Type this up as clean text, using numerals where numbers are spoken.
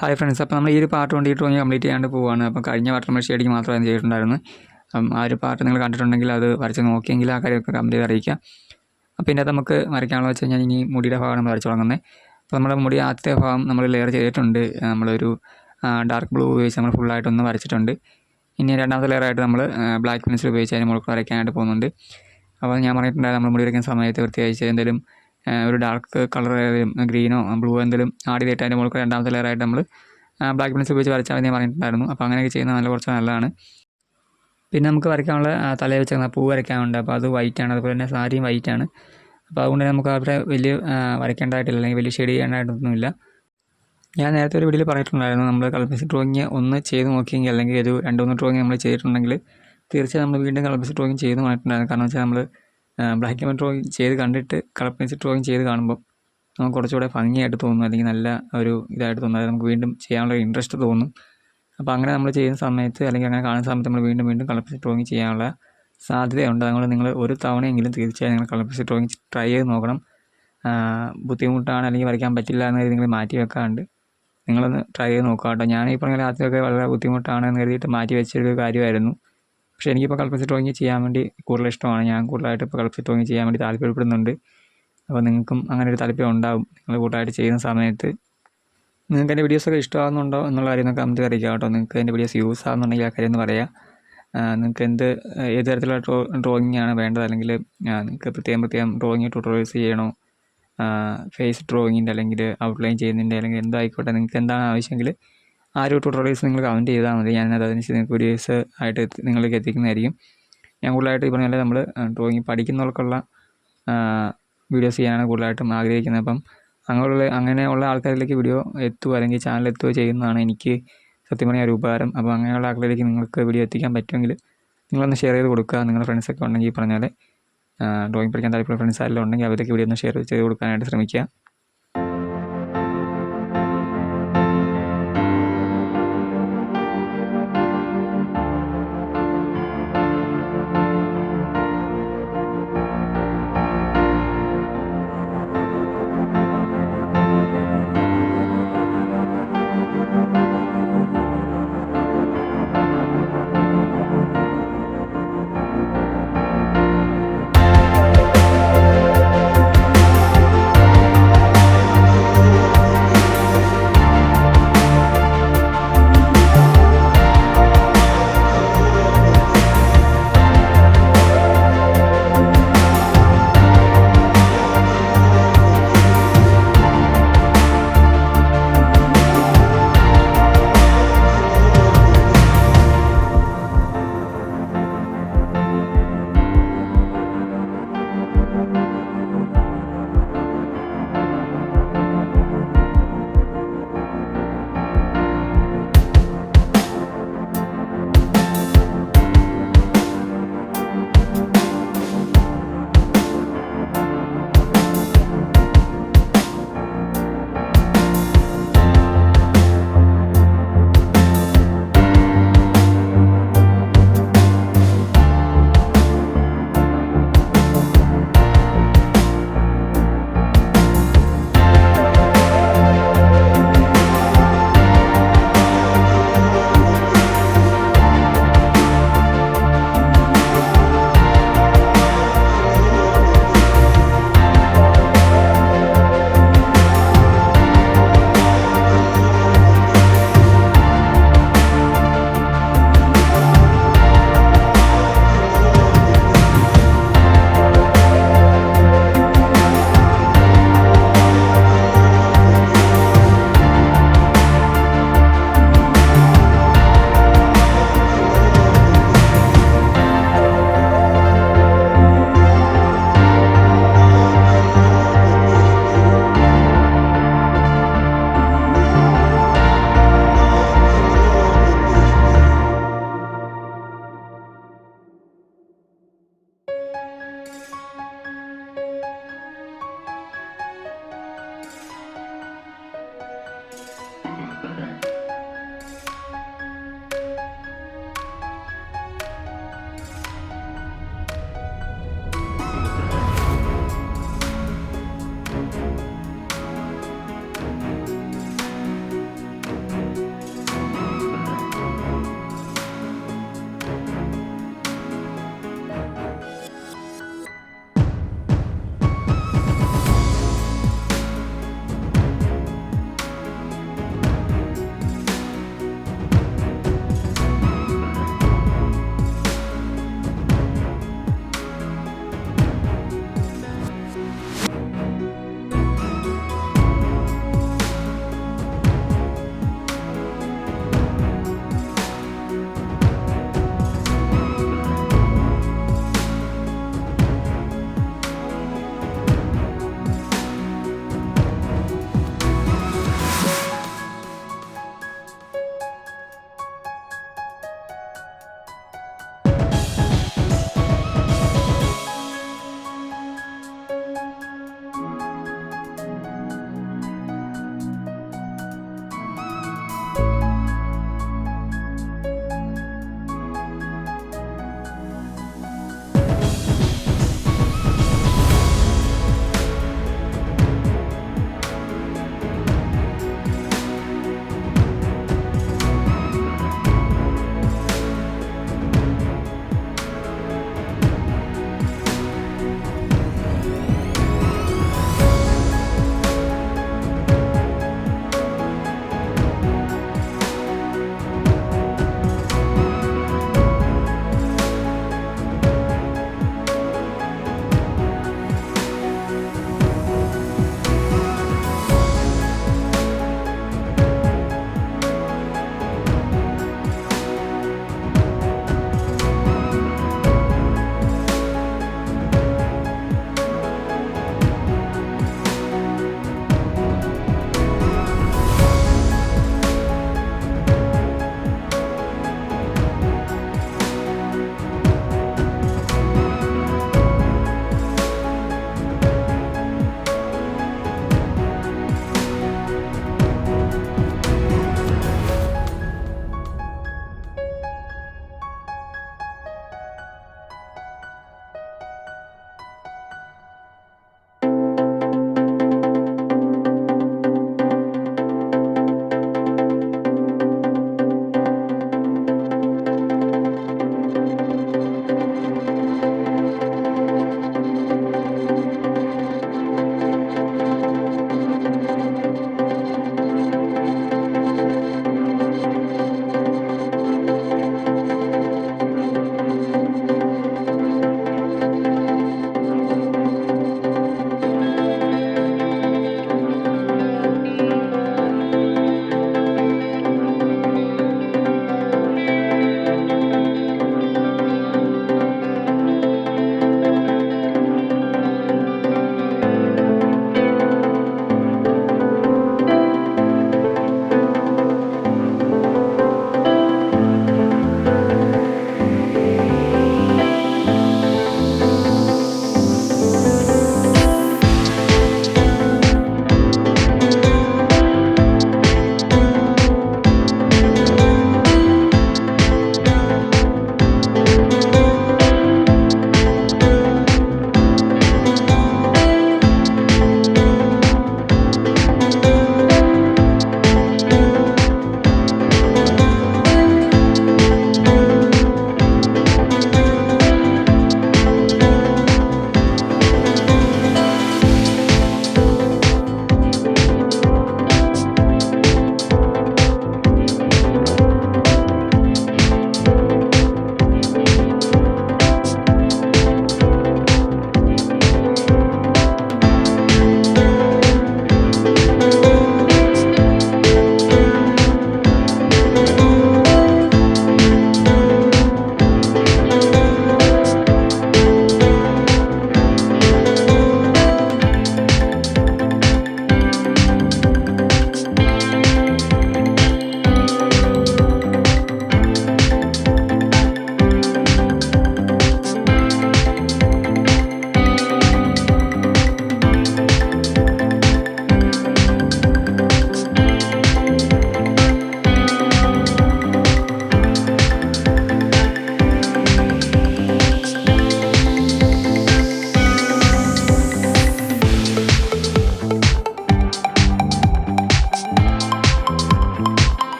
Hi friends, അപ്പോൾ നമ്മൾ ഈ ഒരു പാർട്ട് കൊണ്ട് ഡ്രോയിങ് കംപ്ലീറ്റ് ചെയ്യാണ്ട് പോവുകയാണ്. അപ്പോൾ കഴിഞ്ഞ പാർട്ട് നമ്മൾ ഷെയ്ഡിങ് മാത്രമേ ചെയ്തിട്ടുണ്ടായിരുന്നു. ആ ഒരു പാർട്ട് നിങ്ങൾ കണ്ടിട്ടുണ്ടെങ്കിൽ അത് വരച്ച് നോക്കിയെങ്കിൽ ആ കാര്യമൊക്കെ കംപ്ലീറ്റ് അറിയിക്കുക. അപ്പോൾ ഇതിനകത്ത് നമുക്ക് വരയ്ക്കാനുള്ള വെച്ച് കഴിഞ്ഞാൽ ഇനി മുടിയുടെ ഭാഗം നമ്മൾ വരച്ച് തുടങ്ങുന്നത്. അപ്പോൾ നമ്മുടെ മുടി ആദ്യത്തെ ഭാഗം നമ്മൾ ലെയർ ചെയ്തിട്ടുണ്ട്. നമ്മളൊരു ഡാർക്ക് ബ്ലൂ ഉപയോഗിച്ച് നമ്മൾ ഫുള്ളായിട്ടൊന്ന് വരച്ചിട്ടുണ്ട്. ഇനി രണ്ടാമത്തെ ലെയറായിട്ട് നമ്മൾ ബ്ലാക്ക് പെൻസിൽ ഉപയോഗിച്ച് അതിന് മുകളിൽ വരയ്ക്കാനായിട്ട് പോകുന്നുണ്ട്. അപ്പോൾ ഞാൻ പറഞ്ഞിട്ടുണ്ടായിരുന്നു നമ്മൾ മുടി വരയ്ക്കുന്ന സമയത്ത് പ്രത്യേകിച്ച് എന്തെങ്കിലും ഒരു ഡാർക്ക് കളർ ഗ്രീനോ ബ്ലൂ എന്തെങ്കിലും ആഡ് ചെയ്തിട്ട് അതിൻ്റെ മുകളിൽ രണ്ടാമത്തെ ലെയറായിട്ട് നമ്മൾ ബ്ലാക്ക് പെൻസിൽ ഉപയോഗിച്ച് വരച്ചാൽ ഞാൻ പറഞ്ഞിട്ടുണ്ടായിരുന്നു. അപ്പോൾ അങ്ങനെയൊക്കെ ചെയ്യുന്നത് കുറച്ച് നല്ലതാണ്. പിന്നെ നമുക്ക് വരയ്ക്കാനുള്ള തലയിൽ വെച്ച പൂ വരയ്ക്കാനുണ്ട്. അപ്പോൾ അത് വൈറ്റാണ്, അതുപോലെ തന്നെ സാരിയും വൈറ്റാണ്. അപ്പോൾ അതുകൊണ്ട് നമുക്ക് അവിടെ വലിയ വരയ്ക്കേണ്ടതായിട്ടില്ല, അല്ലെങ്കിൽ വലിയ ഷെയ്ഡ് ചെയ്യേണ്ടതായിട്ടൊന്നുമില്ല. ഞാൻ നേരത്തെ ഒരു വീഡിയോയിൽ പറഞ്ഞിട്ടുണ്ടായിരുന്നു, നമ്മൾ കളർ പെൻസിൽ ഡ്രോയിങ് ഒന്ന് ചെയ്ത് നോക്കിയെങ്കിൽ അല്ലെങ്കിൽ ഒരു 2-3 ഡ്രോയിങ് നമ്മൾ ചെയ്തിട്ടുണ്ടെങ്കിൽ തീർച്ചയായും നമ്മൾ വീണ്ടും കളർ പെൻസിൽ ഡ്രോയിങ് ചെയ്ത് പറഞ്ഞിട്ടുണ്ടായിരുന്നു. കാരണം വെച്ചാൽ നമ്മൾ ബ്ലാക്ക് ആൻഡ് വൈറ്റ് ഡ്രോയിങ് ചെയ്ത് കണ്ടിട്ട് കളർ പെൻസിൽ ഡ്രോയിങ് ചെയ്ത് കാണുമ്പോൾ നമുക്ക് കുറച്ചുകൂടെ ഭംഗിയായിട്ട് തോന്നും, അല്ലെങ്കിൽ നല്ല ഒരു ഇതായിട്ട് തോന്നും. അതായത് നമുക്ക് വീണ്ടും ചെയ്യാനുള്ള ഇൻട്രസ്റ്റ് തോന്നും. അപ്പോൾ അങ്ങനെ നമ്മൾ ചെയ്യുന്ന സമയത്ത് അല്ലെങ്കിൽ അങ്ങനെ കാണുന്ന സമയത്ത് നമ്മൾ വീണ്ടും വീണ്ടും കളർ പെൻസിൽ ഡ്രോയിങ് ചെയ്യാനുള്ള സാധ്യതയുണ്ട്. അതുകൊണ്ട് നിങ്ങൾ ഒരു തവണയെങ്കിലും തീർച്ചയായും നിങ്ങൾ കളർ പെൻസിൽ ഡ്രോയിങ് ട്രൈ ചെയ്ത് നോക്കണം. ബുദ്ധിമുട്ടാണ് അല്ലെങ്കിൽ വരയ്ക്കാൻ പറ്റില്ല എന്ന് കരുതി നിങ്ങൾ മാറ്റി വെക്കാണ്ട് നിങ്ങളൊന്ന് ട്രൈ ചെയ്ത് നോക്കുക കേട്ടോ. ഞാൻ ഈ പറഞ്ഞ ആദ്യമൊക്കെ വളരെ ബുദ്ധിമുട്ടാണ് എന്ന് കരുതിയിട്ട് മാറ്റി വെച്ചൊരു കാര്യമായിരുന്നു. പക്ഷേ എനിക്കിപ്പോൾ കളർ പെൻസിൽ ഡ്രോയിങ് ചെയ്യാൻ വേണ്ടി കൂടുതൽ ഇഷ്ടമാണ്. ഞാൻ കൂടുതലായിട്ട് ഇപ്പോൾ കളർ പെൻസിൽ ഡ്രോയിങ് ചെയ്യാൻ വേണ്ടി താല്പര്യപ്പെടുന്നുണ്ട്. അപ്പോൾ നിങ്ങൾക്കും അങ്ങനെ ഒരു താല്പര്യം ഉണ്ടാവും. നിങ്ങൾ കൂടുതലായിട്ട് ചെയ്യുന്ന സമയത്ത് നിങ്ങൾക്ക് എൻ്റെ വീഡിയോസൊക്കെ ഇഷ്ടമാകുന്നുണ്ടോ എന്നുള്ള കാര്യം നിങ്ങൾക്ക് കമൻറ്റ് അറിയിക്കുക കേട്ടോ. നിങ്ങൾക്ക് എൻ്റെ വീഡിയോസ് യൂസ് ആകുന്നുണ്ടെങ്കിൽ ആ കാര്യം ഒന്ന് പറയാം. നിങ്ങൾക്ക് ഏത് തരത്തിലുള്ള ഡ്രോയിങ്ങാണ് വേണ്ടത്, അല്ലെങ്കിൽ നിങ്ങൾക്ക് പ്രത്യേകം ഡ്രോയിങ് ട്യൂട്ടോറിയൽസ് ചെയ്യണോ, ഫേസ് ഡ്രോയിങ്ങിൻ്റെ അല്ലെങ്കിൽ ഔട്ട്ലൈൻ ചെയ്യുന്നതിൻ്റെ അല്ലെങ്കിൽ എന്തായിക്കോട്ടെ, നിങ്ങൾക്ക് എന്താണ് ആവശ്യമെങ്കിൽ ആ ഒരു ട്യൂട്ടോറിയൽസ് നിങ്ങൾ കമൻറ്റ് ചെയ്താൽ മതി. ഞാനത് അതിനനുസരിച്ച് നിങ്ങൾക്ക് വീഡിയോസ് ആയിട്ട് നിങ്ങളിലേക്ക് എത്തിക്കുന്നതായിരിക്കും. ഞാൻ കൂടുതലായിട്ട് ഈ പറഞ്ഞാൽ നമ്മൾ ഡ്രോയിങ് പഠിക്കുന്നവർക്കുള്ള വീഡിയോസ് ചെയ്യാനാണ് കൂടുതലായിട്ടും ആഗ്രഹിക്കുന്നത്. അപ്പം അങ്ങനെയുള്ള ആൾക്കാരിലേക്ക് വീഡിയോ എത്തുകയോ അല്ലെങ്കിൽ ചാനൽ എത്തുകയോ ചെയ്യുന്നതാണ് എനിക്ക് സത്യം പറഞ്ഞാൽ ഒരു ഉപകാരം. അപ്പോൾ അങ്ങനെയുള്ള ആൾക്കാരിലേക്ക് നിങ്ങൾക്ക് വീഡിയോ എത്തിക്കാൻ പറ്റുമെങ്കിൽ നിങ്ങളൊന്ന് ഷെയർ ചെയ്ത് കൊടുക്കുക. നിങ്ങളുടെ ഫ്രണ്ട്സൊക്കെ ഉണ്ടെങ്കിൽ പറഞ്ഞാൽ ഡ്രോയിങ് പഠിക്കാൻ താല്പര്യമുള്ള ഫ്രണ്ട്സ് ആരെല്ലാം ഉണ്ടെങ്കിൽ അവരൊക്കെ വീഡിയോ ഒന്ന് ഷെയർ ചെയ്ത് കൊടുക്കാനായിട്ട് ശ്രമിക്കുക.